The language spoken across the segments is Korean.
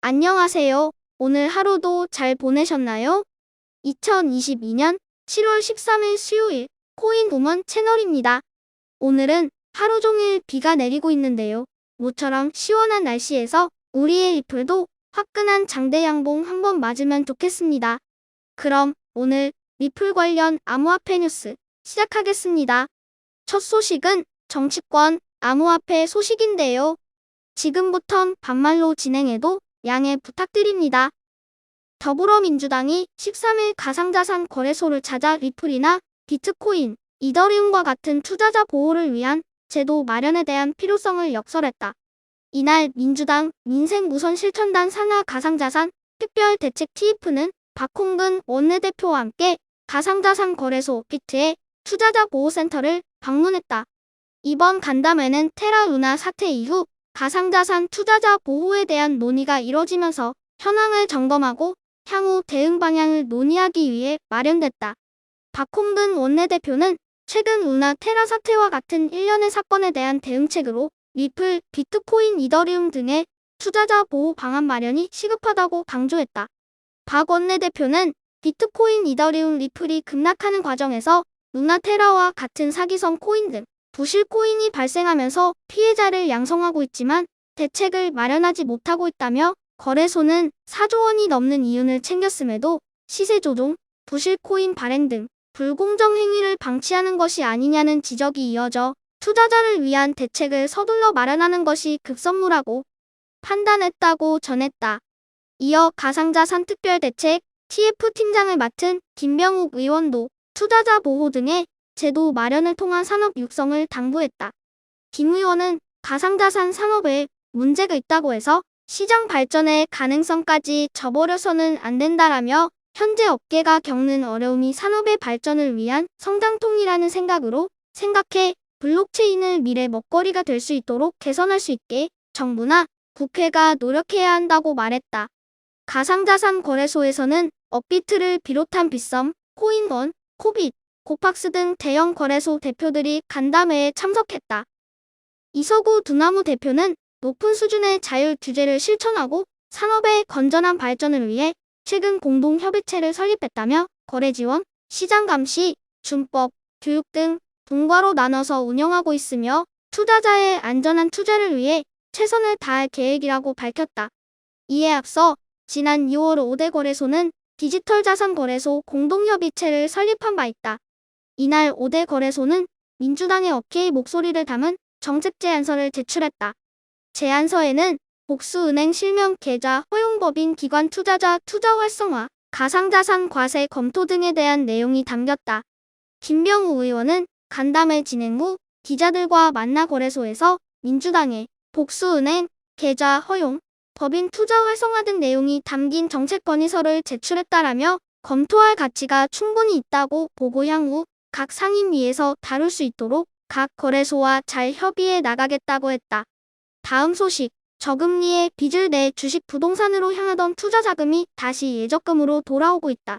안녕하세요. 오늘 하루도 잘 보내셨나요? 2022년 7월 13일 수요일 코인 우먼 채널입니다. 오늘은 하루 종일 비가 내리고 있는데요. 모처럼 시원한 날씨에서 우리의 리플도 화끈한 장대 양봉 한번 맞으면 좋겠습니다. 그럼 오늘 리플 관련 암호화폐 뉴스 시작하겠습니다. 첫 소식은 정치권 암호화폐 소식인데요. 지금부턴 반말로 진행해도 양해 부탁드립니다. 더불어민주당이 13일 가상자산 거래소를 찾아 리플이나 비트코인, 이더리움과 같은 투자자 보호를 위한 제도 마련에 대한 필요성을 역설했다. 이날 민주당 민생무선실천단 산하 가상자산 특별대책 TF는 박홍근 원내대표와 함께 가상자산 거래소 비트의 투자자 보호센터를 방문했다. 이번 간담회는 테라 루나 사태 이후 가상자산 투자자 보호에 대한 논의가 이뤄지면서 현황을 점검하고 향후 대응 방향을 논의하기 위해 마련됐다. 박홍근 원내대표는 최근 루나 테라 사태와 같은 일련의 사건에 대한 대응책으로 리플, 비트코인, 이더리움 등의 투자자 보호 방안 마련이 시급하다고 강조했다. 박 원내대표는 비트코인, 이더리움, 리플이 급락하는 과정에서 루나 테라와 같은 사기성 코인 등 부실 코인이 발생하면서 피해자를 양성하고 있지만 대책을 마련하지 못하고 있다며 거래소는 4조 원이 넘는 이윤을 챙겼음에도 시세 조종, 부실 코인 발행 등 불공정 행위를 방치하는 것이 아니냐는 지적이 이어져 투자자를 위한 대책을 서둘러 마련하는 것이 급선무라고 판단했다고 전했다. 이어 가상자산 특별대책 TF 팀장을 맡은 김병욱 의원도 투자자 보호 등의 제도 마련을 통한 산업 육성을 당부했다. 김 의원은 가상자산 산업에 문제가 있다고 해서 시장 발전의 가능성까지 저버려서는 안 된다라며 현재 업계가 겪는 어려움이 산업의 발전을 위한 성장통이라는 생각으로 생각해 블록체인을 미래 먹거리가 될 수 있도록 개선할 수 있게 정부나 국회가 노력해야 한다고 말했다. 가상자산 거래소에서는 업비트를 비롯한 빗썸, 코인원, 코빗, 고팍스 등 대형 거래소 대표들이 간담회에 참석했다. 이서구 두나무 대표는 높은 수준의 자율 규제를 실천하고 산업의 건전한 발전을 위해 최근 공동협의체를 설립했다며 거래 지원, 시장 감시, 준법, 교육 등 분과로 나눠서 운영하고 있으며 투자자의 안전한 투자를 위해 최선을 다할 계획이라고 밝혔다. 이에 앞서 지난 2월 5대 거래소는 디지털 자산 거래소 공동협의체를 설립한 바 있다. 이날 5대 거래소는 민주당의 어깨의 목소리를 담은 정책 제안서를 제출했다. 제안서에는 복수은행 실명 계좌 허용법인 기관 투자자 투자 활성화, 가상자산 과세 검토 등에 대한 내용이 담겼다. 김병우 의원은 간담회 진행 후 기자들과 만나 거래소에서 민주당의 복수은행 계좌 허용, 법인 투자 활성화 등 내용이 담긴 정책 건의서를 제출했다라며 검토할 가치가 충분히 있다고 보고 향후 각 상임위에서 다룰 수 있도록 각 거래소와 잘 협의해 나가겠다고 했다. 다음 소식, 저금리에 빚을 내 주식 부동산으로 향하던 투자 자금이 다시 예적금으로 돌아오고 있다.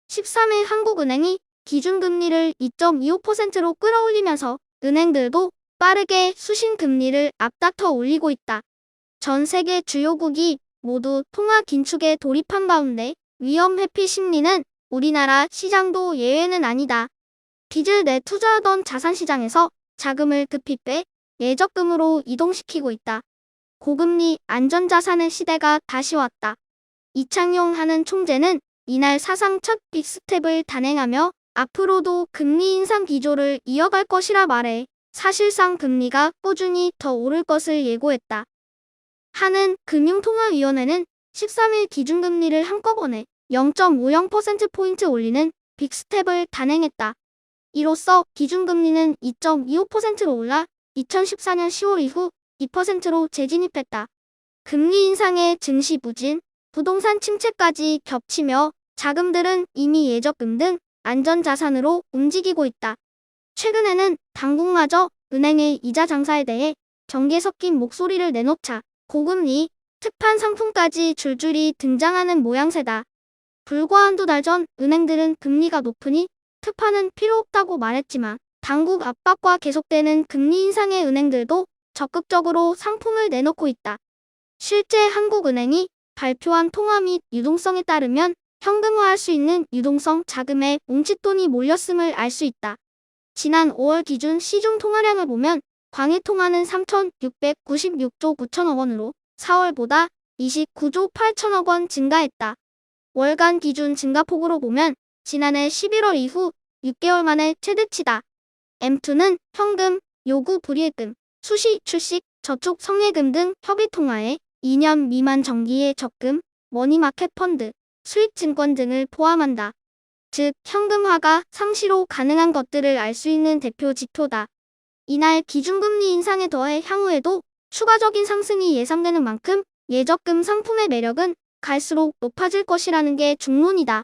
13일 한국은행이 기준금리를 2.25%로 끌어올리면서 은행들도 빠르게 수신금리를 앞다퉈 올리고 있다. 전 세계 주요국이 모두 통화 긴축에 돌입한 가운데 위험 회피 심리는 우리나라 시장도 예외는 아니다. 빚을 내 투자하던 자산시장에서 자금을 급히 빼 예적금으로 이동시키고 있다. 고금리 안전자산의 시대가 다시 왔다. 이창용 하는 총재는 이날 사상 첫 빅스텝을 단행하며 앞으로도 금리 인상 기조를 이어갈 것이라 말해 사실상 금리가 꾸준히 더 오를 것을 예고했다. 하는 금융통화위원회는 13일 기준금리를 한꺼번에 0.50%포인트 올리는 빅스텝을 단행했다. 이로써 기준금리는 2.25%로 올라 2014년 10월 이후 2%로 재진입했다. 금리 인상에 증시 부진, 부동산 침체까지 겹치며 자금들은 이미 예적금 등 안전자산으로 움직이고 있다. 최근에는 당국마저 은행의 이자 장사에 대해 경계 섞인 목소리를 내놓자 고금리, 특판 상품까지 줄줄이 등장하는 모양새다. 불과 한두 달 전 은행들은 금리가 높으니 특판은 필요 없다고 말했지만 당국 압박과 계속되는 금리 인상에 은행들도 적극적으로 상품을 내놓고 있다. 실제 한국은행이 발표한 통화 및 유동성에 따르면 현금화할 수 있는 유동성 자금에 뭉칫돈이 몰렸음을 알 수 있다. 지난 5월 기준 시중 통화량을 보면 광일 통화는 3,696조 9천억 원으로 4월보다 29조 8천억 원 증가했다. 월간 기준 증가폭으로 보면 지난해 11월 이후 6개월 만에 최대치다. M2는 현금, 요구 불이익금, 수시, 출식, 저축, 성예금 등 협의 통화에 2년 미만 정기의 적금, 머니마켓 펀드, 수익증권 등을 포함한다. 즉, 현금화가 상시로 가능한 것들을 알 수 있는 대표 지표다. 이날 기준금리 인상에 더해 향후에도 추가적인 상승이 예상되는 만큼 예적금 상품의 매력은 갈수록 높아질 것이라는 게 중론이다.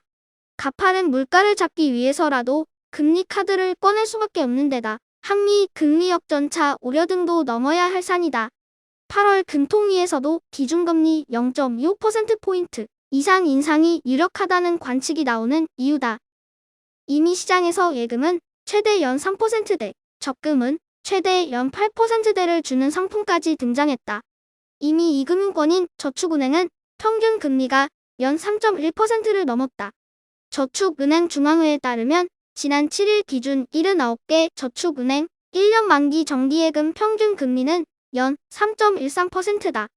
가파른 물가를 잡기 위해서라도 금리 카드를 꺼낼 수밖에 없는 데다 한미 금리 역전차 우려 등도 넘어야 할 산이다. 8월 금통위에서도 기준금리 0.25%포인트 이상 인상이 유력하다는 관측이 나오는 이유다. 이미 시장에서 예금은 최대 연 3%대, 적금은 최대 연 8%대를 주는 상품까지 등장했다. 이미 이 금융권인 저축은행은 평균 금리가 연 3.1%를 넘었다. 저축은행 중앙회에 따르면 지난 7일 기준 79개 저축은행 1년 만기 정기예금 평균 금리는 연 3.13%다.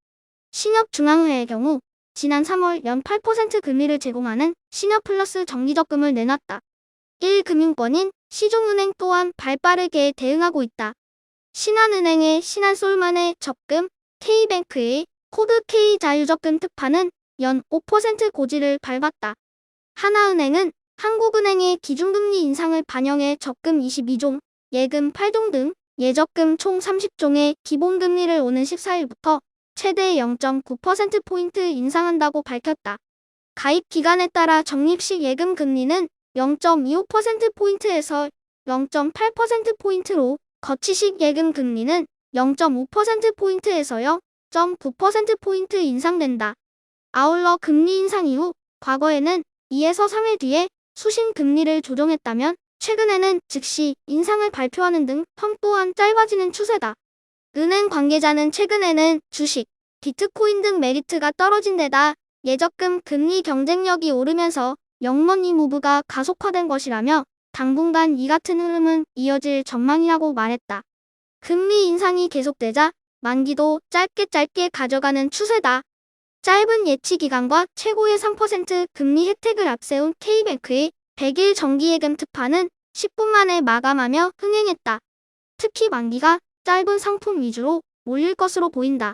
신협중앙회의 경우 지난 3월 연 8% 금리를 제공하는 신협플러스 정기적금을 내놨다. 1금융권인 시중은행 또한 발빠르게 대응하고 있다. 신한은행의 신한솔만의 적금, K뱅크의 코드 K 자유적금 특파는 연 5% 고지를 밟았다. 하나은행은 한국은행의 기준금리 인상을 반영해 적금 22종, 예금 8종 등 예적금 총 30종의 기본금리를 오는 14일부터 최대 0.9%포인트 인상한다고 밝혔다. 가입 기간에 따라 적립식 예금 금리는 0.25%포인트에서 0.8%포인트로 거치식 예금 금리는 0.5%포인트에서 0.9%포인트 인상된다. 아울러 금리 인상 이후 과거에는 2에서 3일 뒤에 수신 금리를 조정했다면 최근에는 즉시 인상을 발표하는 등 텀 또한 짧아지는 추세다. 은행 관계자는 최근에는 주식, 비트코인 등 메리트가 떨어진 데다 예적금 금리 경쟁력이 오르면서 영머니 무브가 가속화된 것이라며 당분간 이 같은 흐름은 이어질 전망이라고 말했다. 금리 인상이 계속되자 만기도 짧게 가져가는 추세다. 짧은 예치 기간과 최고의 3% 금리 혜택을 앞세운 K뱅크의 100일 정기예금 특파는 10분 만에 마감하며 흥행했다. 특히 만기가 짧은 상품 위주로 몰릴 것으로 보인다.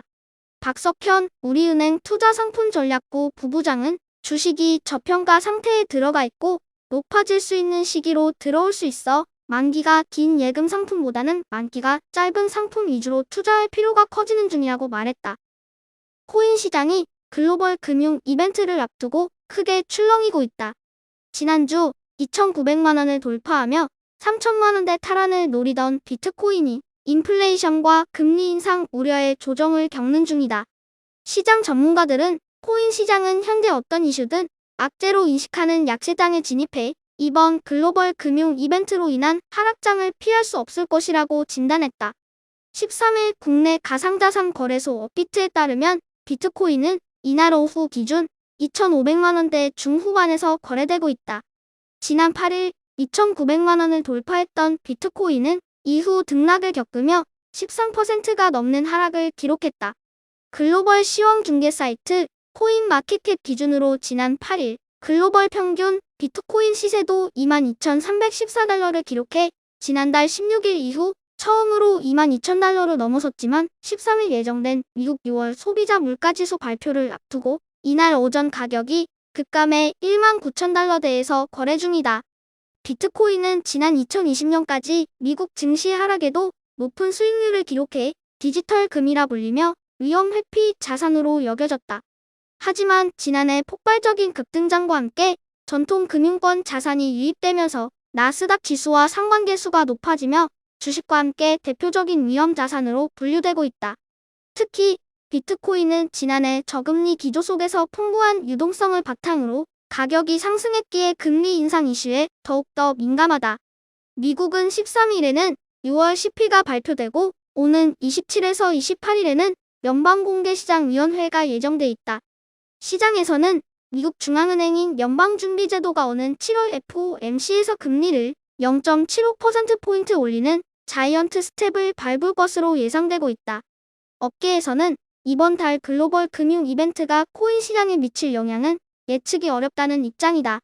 박석현 우리은행 투자상품전략부 부부장은 주식이 저평가 상태에 들어가 있고 높아질 수 있는 시기로 들어올 수 있어 만기가 긴 예금 상품보다는 만기가 짧은 상품 위주로 투자할 필요가 커지는 중이라고 말했다. 코인 시장이 글로벌 금융 이벤트를 앞두고 크게 출렁이고 있다. 지난주 2,900만 원을 돌파하며 3천만 원대 탈환을 노리던 비트코인이 인플레이션과 금리 인상 우려의 조정을 겪는 중이다. 시장 전문가들은 코인 시장은 현재 어떤 이슈든 악재로 인식하는 약세장에 진입해 이번 글로벌 금융 이벤트로 인한 하락장을 피할 수 없을 것이라고 진단했다. 13일 국내 가상자산 거래소 업비트에 따르면 비트코인은 이날 오후 기준 2,500만 원대 중후반에서 거래되고 있다. 지난 8일 2,900만 원을 돌파했던 비트코인은 이후 등락을 겪으며 13%가 넘는 하락을 기록했다. 글로벌 시황 중개 사이트 코인마켓캡 기준으로 지난 8일 글로벌 평균 비트코인 시세도 22,314달러를 기록해 지난달 16일 이후 처음으로 22,000달러를 넘어섰지만 13일 예정된 미국 6월 소비자 물가지수 발표를 앞두고 이날 오전 가격이 급감해 19,000달러대에서 거래 중이다. 비트코인은 지난 2020년까지 미국 증시 하락에도 높은 수익률을 기록해 디지털 금이라 불리며 위험 회피 자산으로 여겨졌다. 하지만 지난해 폭발적인 급등장과 함께 전통 금융권 자산이 유입되면서 나스닥 지수와 상관계수가 높아지며 주식과 함께 대표적인 위험 자산으로 분류되고 있다. 특히 비트코인은 지난해 저금리 기조 속에서 풍부한 유동성을 바탕으로 가격이 상승했기에 금리 인상 이슈에 더욱더 민감하다. 미국은 13일에는 6월 CP가 발표되고 오는 27에서 28일에는 연방공개시장위원회가 예정돼 있다. 시장에서는 미국 중앙은행인 연방준비제도가 오는 7월 FOMC에서 금리를 0.75%포인트 올리는 자이언트 스텝을 밟을 것으로 예상되고 있다. 업계에서는 이번 달 글로벌 금융 이벤트가 코인 시장에 미칠 영향은 예측이 어렵다는 입장이다.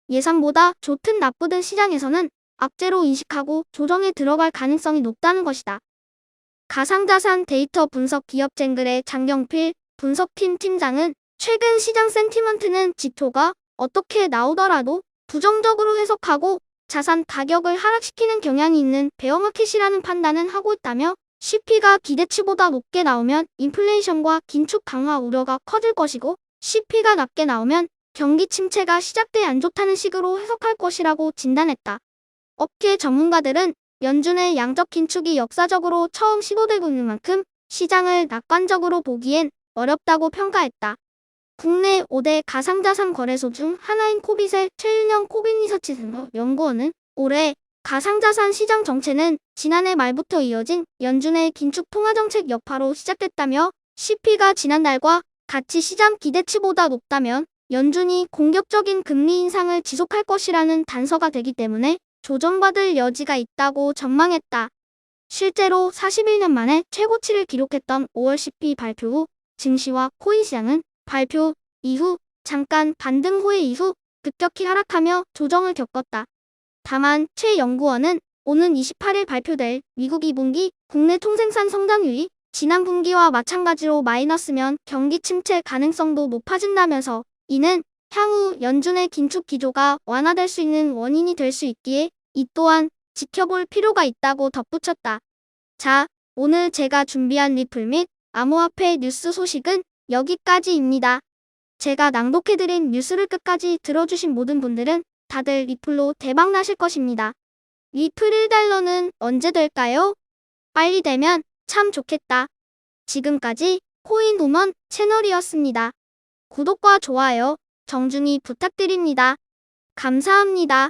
예상보다 좋든 나쁘든 시장에서는 악재로 인식하고 조정에 들어갈 가능성이 높다는 것이다. 가상자산 데이터 분석 기업 쟁글의 장경필 분석팀 팀장은 최근 시장 센티먼트는 지표가 어떻게 나오더라도 부정적으로 해석하고 자산 가격을 하락시키는 경향이 있는 베어마켓이라는 판단은 하고 있다며 CP가 기대치보다 높게 나오면 인플레이션과 긴축 강화 우려가 커질 것이고 CP가 낮게 나오면 경기 침체가 시작돼 안 좋다는 식으로 해석할 것이라고 진단했다. 업계 전문가들은 연준의 양적 긴축이 역사적으로 처음 시도되고 있는 만큼 시장을 낙관적으로 보기엔 어렵다고 평가했다. 국내 5대 가상자산 거래소 중 하나인 코빗의 최윤영 코빗리서치 연구원은 올해 가상자산 시장 정체는 지난해 말부터 이어진 연준의 긴축 통화정책 여파로 시작됐다며 CP가 지난달과 같이 시장 기대치보다 높다면 연준이 공격적인 금리 인상을 지속할 것이라는 단서가 되기 때문에 조정받을 여지가 있다고 전망했다. 실제로 41년 만에 최고치를 기록했던 5월 CP 발표 후 증시와 코인 시장은 발표 이후 잠깐 반등 후에 이후 급격히 하락하며 조정을 겪었다. 다만 최 연구원은 오는 28일 발표될 미국 2분기 국내 통생산 성장률이 지난 분기와 마찬가지로 마이너스면 경기 침체 가능성도 높아진다면서 이는 향후 연준의 긴축 기조가 완화될 수 있는 원인이 될 수 있기에 이 또한 지켜볼 필요가 있다고 덧붙였다. 자, 오늘 제가 준비한 리플 및 암호화폐 뉴스 소식은 여기까지입니다. 제가 낭독해드린 뉴스를 끝까지 들어주신 모든 분들은 다들 리플로 대박 나실 것입니다. 리플 1달러는 언제 될까요? 빨리 되면 참 좋겠다. 지금까지 코인우먼 채널이었습니다. 구독과 좋아요 정중히 부탁드립니다. 감사합니다.